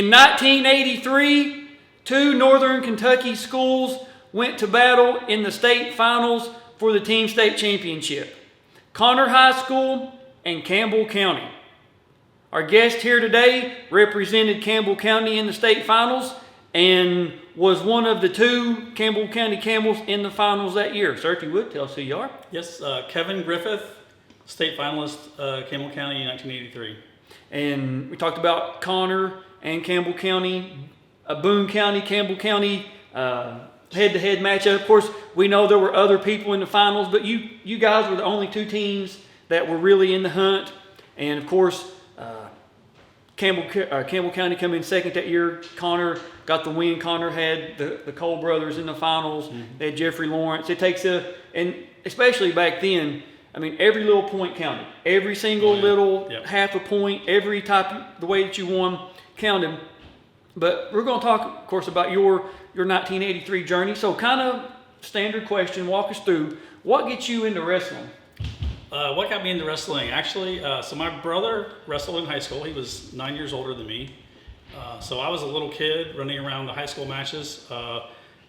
In 1983, two Northern Kentucky schools went to battle in the state finals for the team state championship. Conner High School and Campbell County. Our guest here today represented Campbell County in the state finals and was one of the two Campbell County Camels in the finals that year. Sir, if you would, tell us who you are. Yes, Kevin Griffith, state finalist, Campbell County in 1983. And we talked about Conner and Campbell County, Boone County, Campbell County, head-to-head matchup. Of course, we know there were other people in the finals, but you guys were the only two teams that were really in the hunt. And of course, Campbell County come in second that year. Conner got the win. Conner had the Cole brothers in the finals. Mm-hmm. They had Jeffrey Lawrence. It takes and especially back then, I mean, every little point counted. Every single little half a point, every type, the way that you won counted. But we're going to talk, of course, about your 1983 journey. So kind of standard question, walk us through. What gets you into wrestling? What got me into wrestling? Actually, so my brother wrestled in high school. He was 9 years older than me. So I was a little kid running around the high school matches.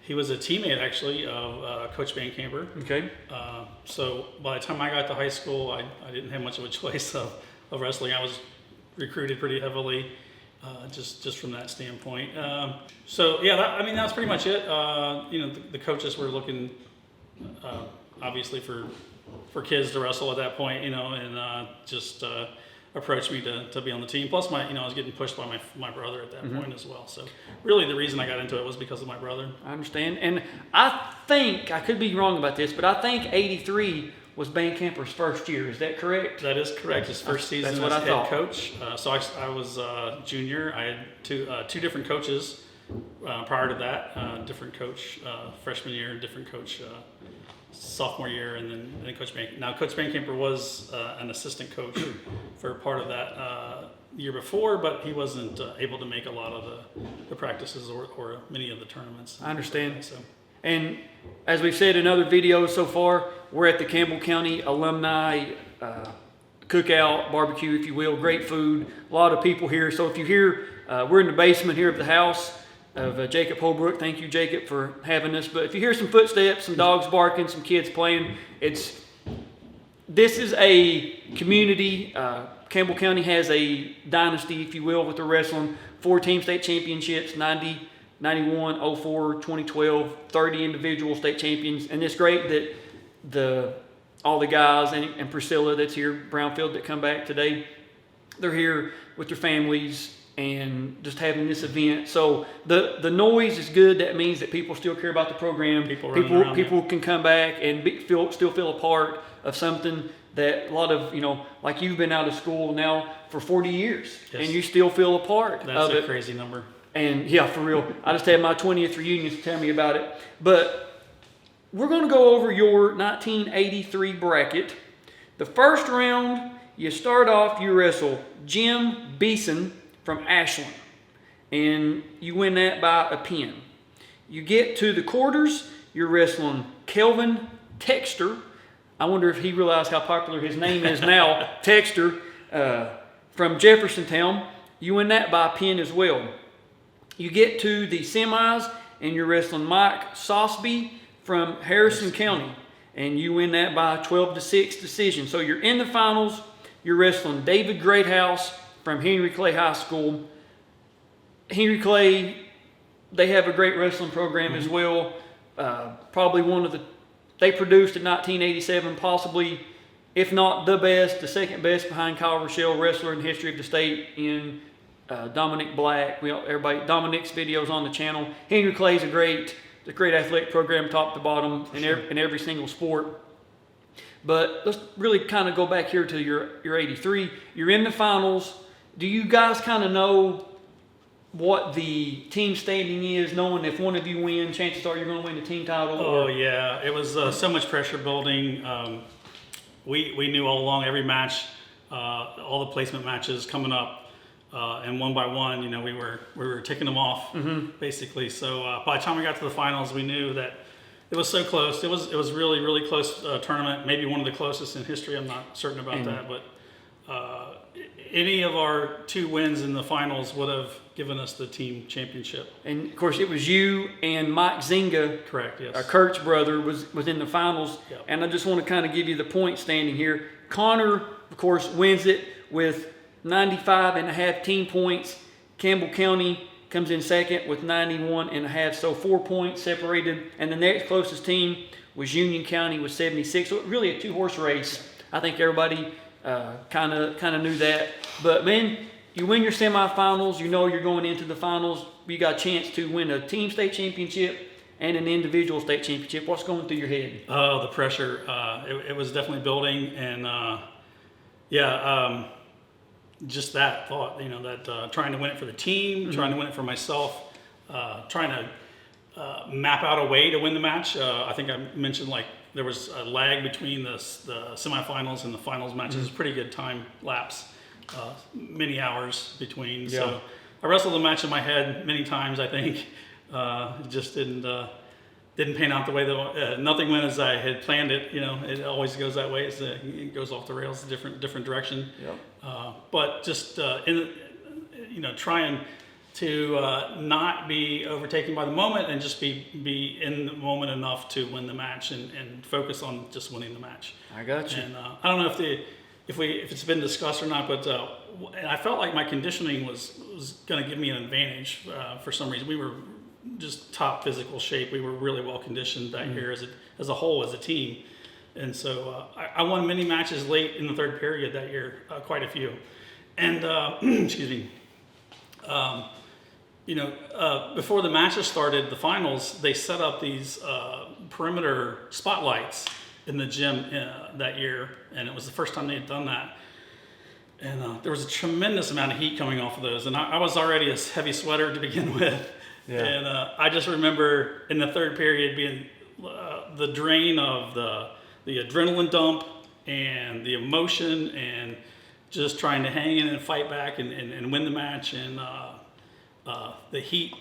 He was a teammate, actually, of Coach Van Camper. Okay. So by the time I got to high school, I didn't have much of a choice of wrestling. I was recruited pretty heavily, just from that standpoint. So yeah, that was pretty much it. The coaches were looking, obviously, for kids to wrestle at that point, and just approached me to be on the team. Plus, I was getting pushed by my brother at that point as well. So really the reason I got into it was because of my brother. I understand. And I think, I could be wrong about this, but I think 83 was Van Camper's first year. Is that correct? That is correct. His first season as head coach. So I was junior. I had two different coaches prior to that. Different coach freshman year, different coach sophomore year, and then Coach Van. Now Coach Van Camper was an assistant coach for part of that year before, but he wasn't able to make a lot of the practices or many of the tournaments. I understand. So. And as we've said in other videos so far, we're at the Campbell County Alumni Cookout, barbecue, if you will. Great food, a lot of people here. So if you hear, we're in the basement here of the house of Jacob Holbrook. Thank you, Jacob, for having us. But if you hear some footsteps, some dogs barking, some kids playing, this is a community. Campbell County has a dynasty, if you will, with the wrestling. 4 team state championships, 90, 91, 04, 2012, 30 individual state champions. And it's great that all the guys and Priscilla that's here, Brownfield, that come back today, they're here with their families and just having this event. So the noise is good. That means that people still care about the program. People can come back and still feel a part of something that a lot of, like you've been out of school now for 40 years, yes, and you still feel a part of it. That's a crazy number. And yeah, for real. I just had my 20th reunion to tell me about it. But we're going to go over your 1983 bracket. The first round, you start off, you wrestle Jim Beeson from Ashland, and you win that by a pin. You get to the quarters, you're wrestling Kelvin Texter. I wonder if he realized how popular his name is now, Texter, from Jeffersontown. You win that by a pin as well. You get to the semis, and you're wrestling Mike Sosby from Harrison County, and you win that by a 12-6 decision. So you're in the finals. You're wrestling David Greathouse from Henry Clay High School. Henry Clay, they have a great wrestling program as well. Probably they produced in 1987, possibly, if not the best, the second best behind Kyle Rochelle wrestler in the history of the state in Dominic Black. Dominic's videos on the channel. Henry Clay is a great athletic program, top to bottom, in every single sport. But let's really kind of go back here to your 83. You're in the finals. Do you guys kind of know what the team standing is, knowing if one of you win, chances are you're going to win the team title? Oh, yeah. It was so much pressure building. We knew all along every match, all the placement matches coming up, and one by one, we were ticking them off, basically. So by the time we got to the finals, we knew that it was so close. It was really, really close tournament, maybe one of the closest in history. I'm not certain about that, but any of our 2 wins in the finals would have given us the team championship. And of course, it was you and Mike Zinga. Correct, yes. Kurt's brother was in the finals. Yep. And I just want to kind of give you the point standing here. Connor, of course, wins it with 95.5 team points. Campbell County comes in second with 91.5, so 4 points separated. And the next closest team was Union County with 76. So really a 2-horse race. I think everybody kind of knew that. But man, you win your semifinals. You know you're going into the finals. You got a chance to win a team state championship and an individual state championship. What's going through your head? Oh, the pressure. It was definitely building, and just that thought. That trying to win it for the team, trying to win it for myself, trying to map out a way to win the match. I think I mentioned there was a lag between the semifinals and the finals matches. It was a pretty good time lapse, many hours between. Yeah. So I wrestled the match in my head many times. I think it just didn't pan out the way that nothing went as I had planned it. It always goes that way. It goes off the rails, a different direction. Yep. But just trying to not be overtaken by the moment and just be in the moment enough to win the match and focus on just winning the match. I got you. And I don't know if it's been discussed or not, but I felt like my conditioning was going to give me an advantage for some reason. We were just top physical shape. We were really well conditioned that year as a whole, as a team. And so I won many matches late in the third period that year, quite a few. And excuse me. Before the matches started, the finals, they set up these perimeter spotlights in the gym that year, and it was the first time they had done that. And there was a tremendous amount of heat coming off of those, and I was already a heavy sweater to begin with. Yeah. And I just remember in the third period being the drain of the adrenaline dump and the emotion and just trying to hang in and fight back and win the match. And the heat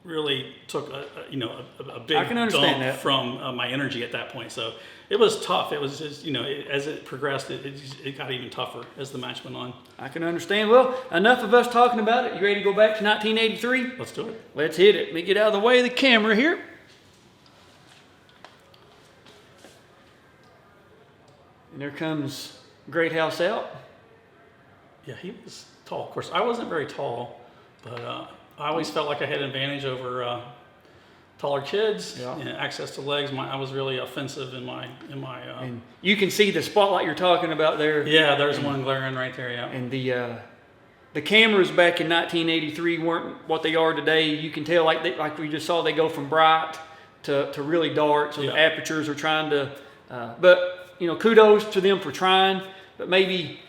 really took a big dump from my energy at that point. So it was tough. It was just, as it progressed, it got even tougher as the match went on. I can understand. Well, enough of us talking about it. You ready to go back to 1983? Let's do it. Let's hit it. Let me get out of the way of the camera here. And there comes Great House out. Yeah, he was tall. Of course, I wasn't very tall, but I always felt like I had an advantage over taller kids. Yeah. And access to legs. I was really offensive in my. And you can see the spotlight you're talking about there. Yeah, there's one glaring right there. Yeah. And the cameras back in 1983 weren't what they are today. You can tell, like we just saw, they go from bright to really dark. So the apertures are trying to. But kudos to them for trying. But maybe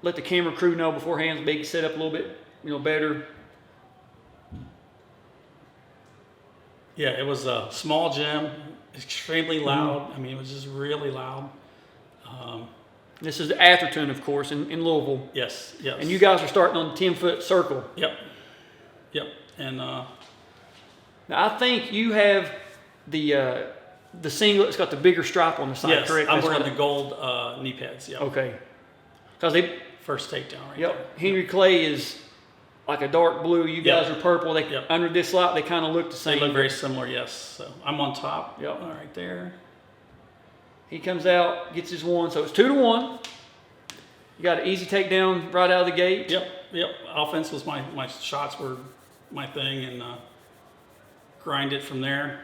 let the camera crew know beforehand so they can set up a little bit better. Yeah, it was a small gym, extremely loud. I mean, it was just really loud. This is Atherton, of course, in Louisville. Yes, yes. And you guys are starting on the 10-foot circle. Yep. And now I think you have the singlet that's got the bigger stripe on the side, yes, correct? I'm wearing the gold knee pads. Yeah. Okay. Because they first takedown right there. Yep. Henry Clay is like a dark blue. You guys are purple. They under this light, they kind of look the same. They look very similar. Yes. So I'm on top. Yep. All right there. He comes out, gets his one, so it's 2-1. You got an easy takedown right out of the gate. Yep. Offense was my shots were my thing, and grind it from there.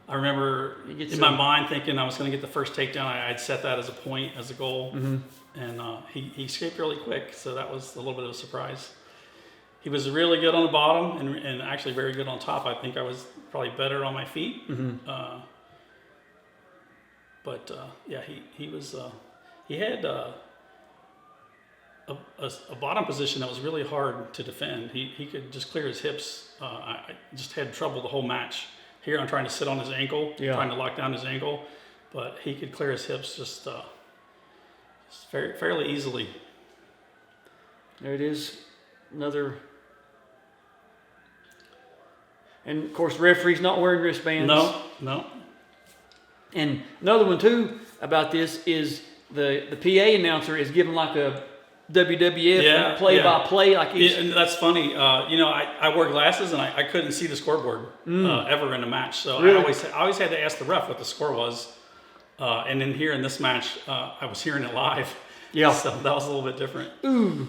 I remember in my mind thinking I was going to get the first takedown. I'd set that as a point, as a goal, and he escaped really quick, so that was a little bit of a surprise. He was really good on the bottom and actually very good on top. I think I was probably better on my feet. But he was he had a bottom position that was really hard to defend. He could just clear his hips. I just had trouble the whole match. Here I'm trying to sit on his ankle, trying to lock down his ankle, but he could clear his hips just fairly easily. There it is, another. And of course, referee's not wearing wristbands. No. And another one too about this is the PA announcer is giving like a WWF play-by-play. Like and that's funny. I wore glasses and I couldn't see the scoreboard ever in a match. So really? I always had to ask the ref what the score was. And then here in this match, I was hearing it live. Yeah. So that was a little bit different. Ooh.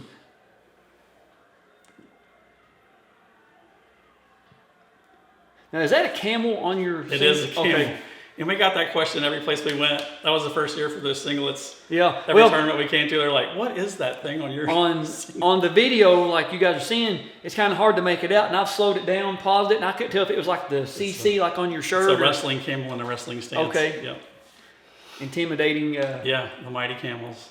Now, is that a camel on your... It is a camel. Okay. And we got that question every place we went. That was the first year for those singlets. Yeah. Every tournament we came to, they're like, what is that thing on your... On the video, like you guys are seeing, it's kind of hard to make it out. And I've slowed it down, paused it, and I couldn't tell if it was like the CC, like on your shirt. It's a wrestling camel in a wrestling stance. Okay. Yep. Intimidating. Yeah, the mighty camels.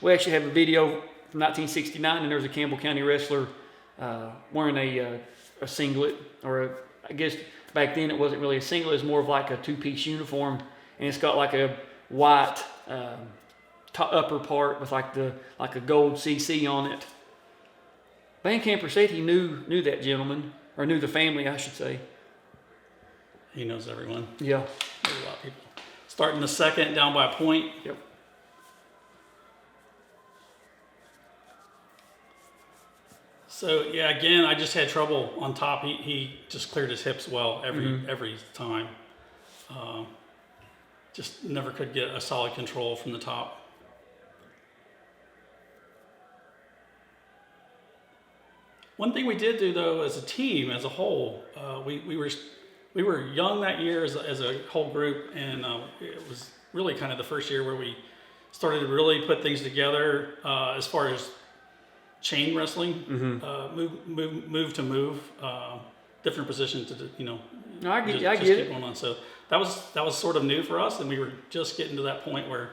We actually have a video from 1969, and there's a Campbell County wrestler wearing a singlet, or I guess back then it wasn't really a singlet, it was more of like a two-piece uniform, and it's got like a white upper part with like a gold CC on it. Van Camper said he knew that gentleman, or knew the family, I should say. He knows everyone. Yeah. There's a lot of people. Starting the second, down by a point. Yep. So yeah, again, I just had trouble on top. He just cleared his hips well every time. Just never could get a solid control from the top. One thing we did do though, as a team, as a whole, we were young that year as a whole group, and it was really kind of the first year where we started to really put things together as far as chain wrestling, move to move, different positions to I get keep it. going on. So that was sort of new for us, and we were just getting to that point where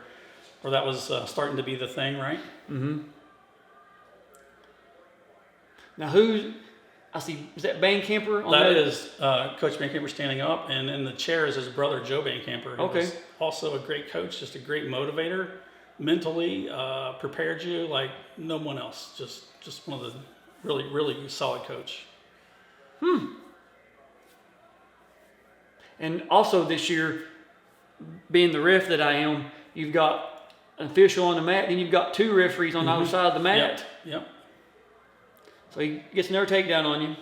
that was starting to be the thing, right? Mm-hmm. Now I see, is that Van Camper? That is Coach Van Camper standing up, and in the chair is his brother Joe Van Camper. He was also a great coach, just a great motivator. Mentally prepared you like no one else. Just one of the really solid coach. And also this year, being the ref that I am, you've got an official on the mat, then you've got two referees on the other side of the mat. Yep. So he gets another takedown on you.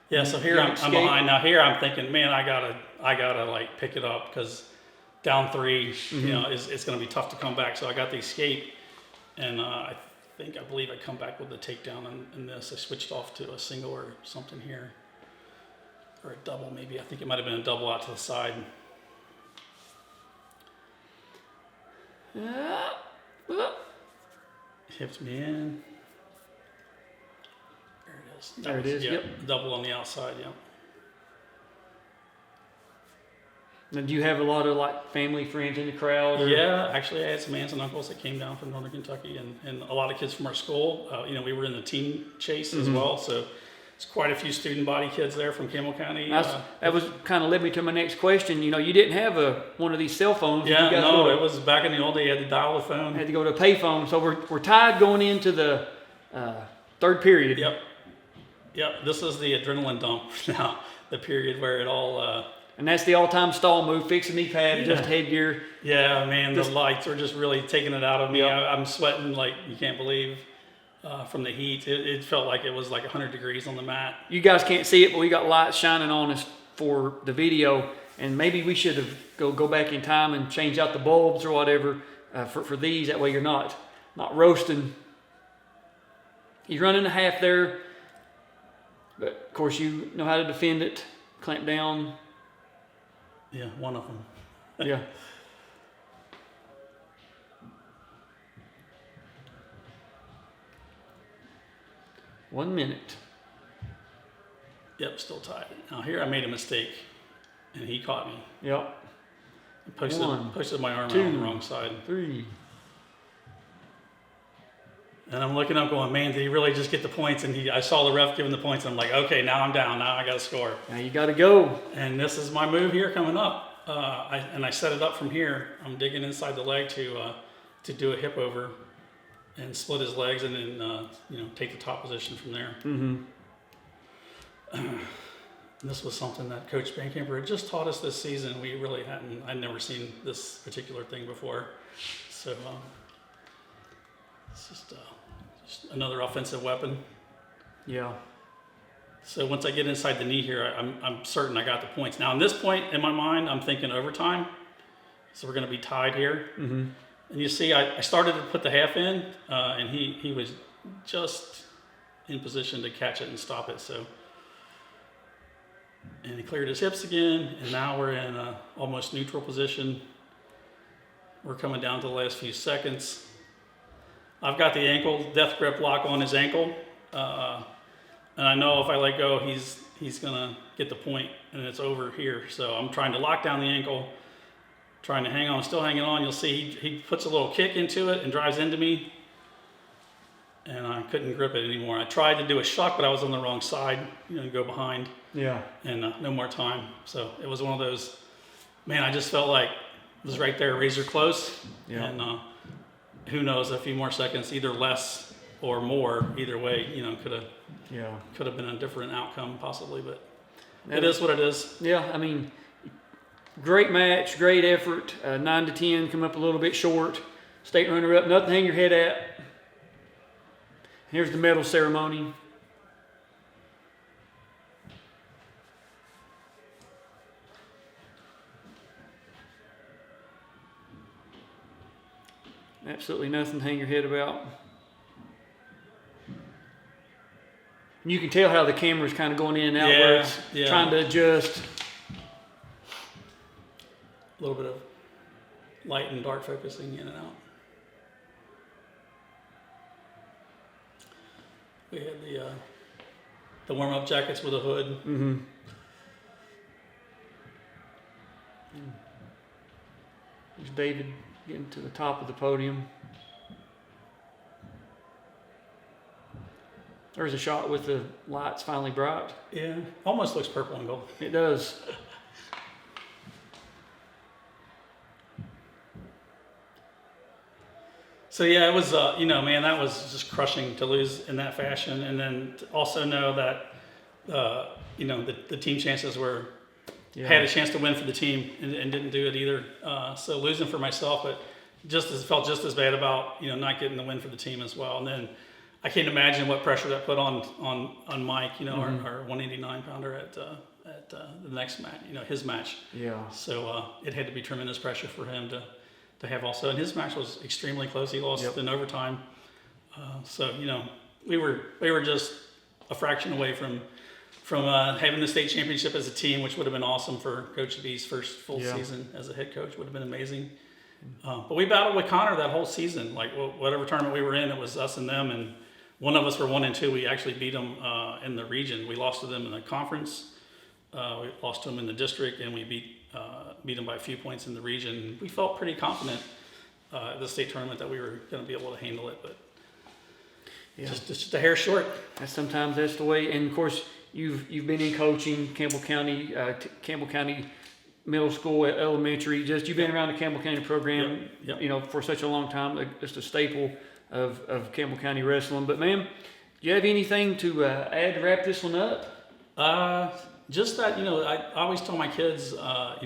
Yeah, so here I'm behind. Now here I'm thinking, man, I gotta like pick it up, because down 3, it's gonna be tough to come back. So I got the escape, and I believe I come back with the takedown in this. I switched off to a single or something here, or a double maybe. I think it might have been a double out to the side. Hips me in. There it is. Yep. Double on the outside. Yep. Now, do you have a lot of like family, friends in the crowd? Or? Yeah, actually, I had some aunts and uncles that came down from Northern Kentucky, and a lot of kids from our school. We were in the team chase as well, so it's quite a few student body kids there from Campbell County. That was kind of led me to my next question. You didn't have one of these cell phones. Yeah, no, it was back in the old day. You had to dial the phone. Had to go to a pay phone. So we're tied going into the third period. Yep, this is the adrenaline dump now, the period where it all... and that's the all-time stall move, fix a knee pad, just headgear. Yeah, man, the lights were just really taking it out of me. I'm sweating like you can't believe from the heat. It felt like it was like 100 degrees on the mat. You guys can't see it, but we got lights shining on us for the video, and maybe we should have go back in time and change out the bulbs or whatever for these. That way you're not roasting. He's running a half there. But of course, you know how to defend it, clamp down. Yeah, one of them. Yeah. One minute. Yep, still tied. Now here I made a mistake, and he caught me. Yep. I posted my arm out on the wrong side. 3. And I'm looking up going, man, did he really just get the points? And I saw the ref giving the points, and I'm like, okay, now I'm down. Now I got to score. Now you got to go. And this is my move here coming up. I set it up from here. I'm digging inside the leg to do a hip over and split his legs, and then take the top position from there. And this was something that Coach Bancamper had just taught us this season. We really I'd never seen this particular thing before. So it's just another offensive weapon. Yeah. So once I get inside the knee here, I'm certain I got the points. Now, in this point in my mind, I'm thinking overtime. So we're going to be tied here. Mm-hmm. And you see, I started to put the half in, and he was just in position to catch it and stop it. So, and he cleared his hips again, and now we're in a almost neutral position. We're coming down to the last few seconds. I've got the ankle death grip lock on his ankle, and I know if I let go, he's gonna get the point, and it's over here. So I'm trying to lock down the ankle, trying to hang on, still hanging on. You'll see he puts a little kick into it and drives into me, and I couldn't grip it anymore. I tried to do a shuck, but I was on the wrong side, go behind. Yeah. And no more time. So it was one of those, man, I just felt like it was right there, razor close. Yeah. And who knows, a few more seconds, either less or more, either way, could have been a different outcome possibly, but it is what it is. Yeah, I mean, great match, great effort. 9-10, come up a little bit short. State runner-up, nothing to hang your head at. Here's the medal ceremony. Absolutely nothing to hang your head about. You can tell how the camera's kind of going in and out where it's trying to adjust. A little bit of light and dark focusing in and out. We had the warm-up jackets with a hood. Mm-hmm. There's David getting to the top of the podium. There's a shot with the lights finally bright. Yeah, almost looks purple and gold. It does. So yeah, it was, man, that was just crushing to lose in that fashion. And then to also know that, the team chances had a chance to win for the team and didn't do it either. So losing for myself, but felt just as bad about, not getting the win for the team as well. And then I can't imagine what pressure that put on Mike, our 189 pounder at the next match, his match. Yeah. So it had to be tremendous pressure for him to have also, and his match was extremely close. He lost in overtime. So we were just a fraction away from having the state championship as a team, which would have been awesome for Coach B's first full season as a head coach. Would have been amazing. But we battled with Connor that whole season. Like whatever tournament we were in, it was us and them, and one of us were 1-2. We actually beat them in the region. We lost to them in the conference. We lost to them in the district, and we beat them by a few points in the region. We felt pretty confident at the state tournament that we were going to be able to handle it, but just a hair short. Sometimes that's the way. And of course, you've been in coaching Campbell County middle school, elementary. You've been around the Campbell County program, for such a long time. Just a staple of Campbell County wrestling. But man, do you have anything to add to wrap this one up? Just that, I always tell my kids, that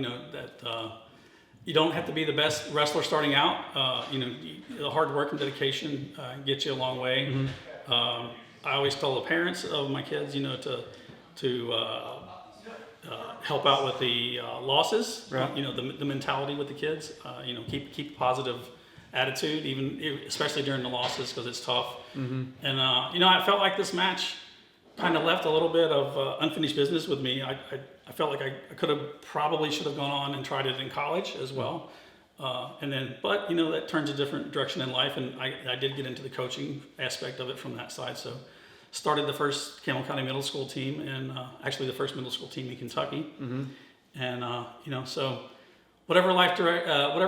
you don't have to be the best wrestler starting out. The hard work and dedication gets you a long way. Mm-hmm. I always tell the parents of my kids, to help out with the losses. Right. The mentality with the kids. Keep positive attitude, especially during the losses, because it's tough. Mm-hmm. And I felt like this match kind of left a little bit of unfinished business with me. I felt like I should have gone on and tried it in college as well. But that turns a different direction in life, and I did get into the coaching aspect of it from that side. So started the first Campbell County middle school team, and actually the first middle school team in Kentucky. Mm-hmm. And so whatever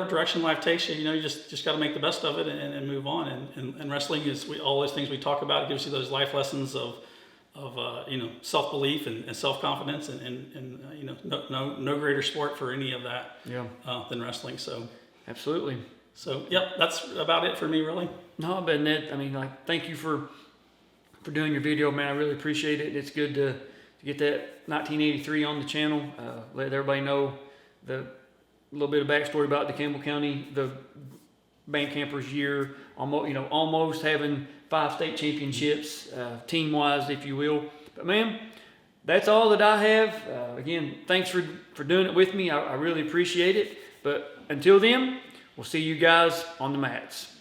direction life takes you, you just got to make the best of it and move on. And wrestling is all those things we talk about. It gives you those life lessons of self-belief and self-confidence, and no greater sport for any of that than wrestling. So absolutely. So that's about it for me, really. No, but Ned, thank you for doing your video, man. I really appreciate it. It's good to get that 1983 on the channel. Let everybody know the little bit of backstory about the Campbell County, the band campers year, almost having 5 state championships, team-wise, if you will. But man, that's all that I have. Again, thanks for doing it with me. I really appreciate it. But until then, we'll see you guys on the mats.